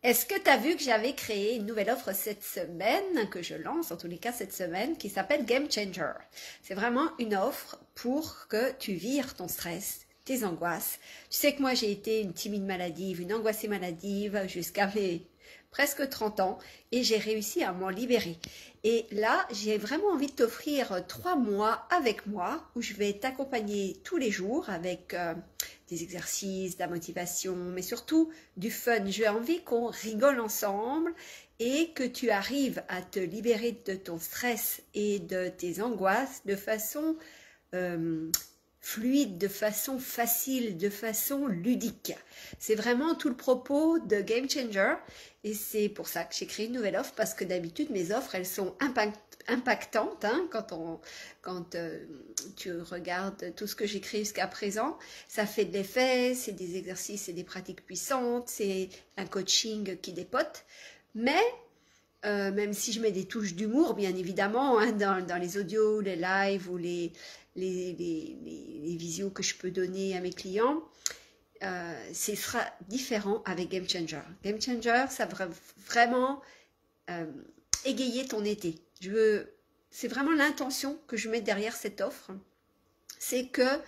Est-ce que tu as vu que j'avais créé une nouvelle offre cette semaine, que je lance en tous les cas cette semaine, qui s'appelle Game Changer? C'est vraiment une offre pour que tu vires ton stress, tes angoisses. Tu sais que moi j'ai été une timide maladive, une angoissée maladive jusqu'à mes presque 30 ans et j'ai réussi à m'en libérer. Et là, j'ai vraiment envie de t'offrir 3 mois avec moi où je vais t'accompagner tous les jours avec des exercices, de la motivation, mais surtout du fun. J'ai envie qu'on rigole ensemble et que tu arrives à te libérer de ton stress et de tes angoisses de façon fluide, de façon facile, de façon ludique. C'est vraiment tout le propos de Game Changer et c'est pour ça que j'ai créé une nouvelle offre parce que d'habitude mes offres elles sont impactantes hein, quand tu regardes tout ce que j'ai créé jusqu'à présent. Ça fait de l'effet, c'est des exercices, c'est des pratiques puissantes, c'est un coaching qui dépote. Mais même si je mets des touches d'humour, bien évidemment, hein, dans les audios, les lives ou les visios que je peux donner à mes clients, ce sera différent avec Game Changer. Game Changer, ça va vraiment égayer ton été. C'est vraiment l'intention que je mets derrière cette offre. C'est que,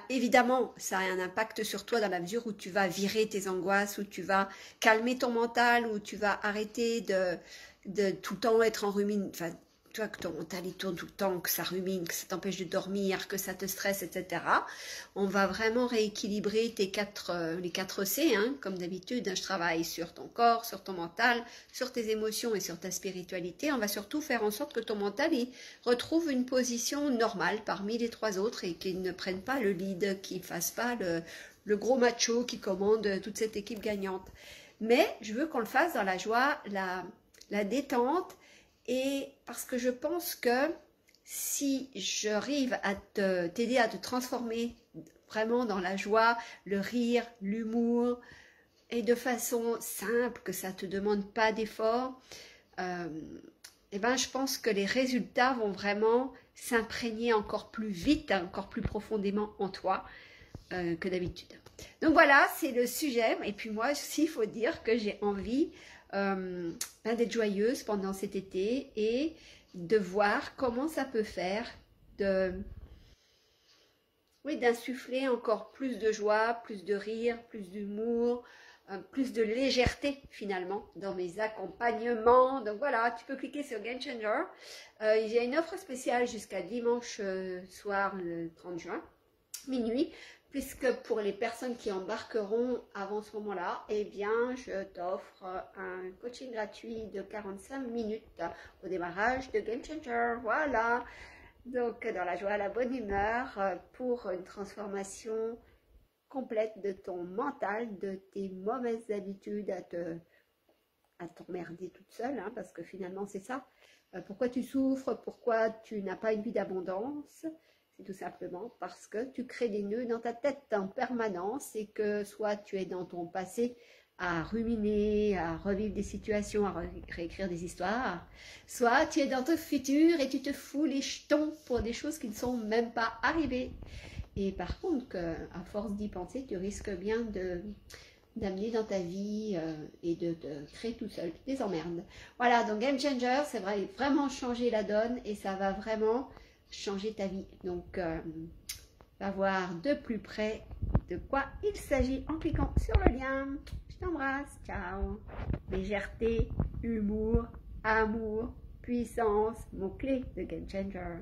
évidemment, ça a un impact sur toi dans la mesure où tu vas virer tes angoisses, où tu vas calmer ton mental, où tu vas arrêter de tout le temps être en rumine, enfin, toi, que ton mental il tourne tout le temps, que ça rumine, que ça t'empêche de dormir, que ça te stresse, etc. On va vraiment rééquilibrer les 4 C, hein, comme d'habitude. Hein, je travaille sur ton corps, sur ton mental, sur tes émotions et sur ta spiritualité. On va surtout faire en sorte que ton mental il retrouve une position normale parmi les 3 autres et qu'il ne prenne pas le lead, qu'il ne fasse pas le gros macho qui commande toute cette équipe gagnante. Mais je veux qu'on le fasse dans la joie, la détente, et parce que je pense que si j'arrive à t'aider à te transformer vraiment dans la joie, le rire, l'humour, et de façon simple, que ça ne te demande pas d'effort, et ben je pense que les résultats vont vraiment s'imprégner encore plus vite, encore plus profondément en toi que d'habitude. Donc voilà, c'est le sujet. Et puis moi aussi, il faut dire que j'ai envie d'être joyeuse pendant cet été et de voir comment ça peut faire d'insuffler encore plus de joie, plus de rire, plus d'humour, plus de légèreté finalement dans mes accompagnements. Donc voilà, tu peux cliquer sur Game Changer. Il y a une offre spéciale jusqu'à dimanche soir, le 30 juin, minuit, puisque pour les personnes qui embarqueront avant ce moment-là, eh bien, je t'offre un coaching gratuit de 45 minutes au démarrage de Game Changer. Voilà, donc dans la joie, la bonne humeur, pour une transformation complète de ton mental, de tes mauvaises habitudes à t'emmerder toute seule, hein, parce que finalement c'est ça. Pourquoi tu souffres, pourquoi tu n'as pas une vie d'abondance? C'est tout simplement parce que tu crées des nœuds dans ta tête en permanence et que soit tu es dans ton passé à ruminer, à revivre des situations, à réécrire des histoires, soit tu es dans ton futur et tu te fous les jetons pour des choses qui ne sont même pas arrivées. Et par contre, à force d'y penser, tu risques bien d'amener dans ta vie et de te créer tout seul des emmerdes. Voilà, donc Game Changer, c'est vraiment changer la donne et ça va vraiment changer ta vie. Donc, va voir de plus près de quoi il s'agit en cliquant sur le lien. Je t'embrasse, ciao. Légèreté, humour, amour, puissance, mots-clés de Game Changer.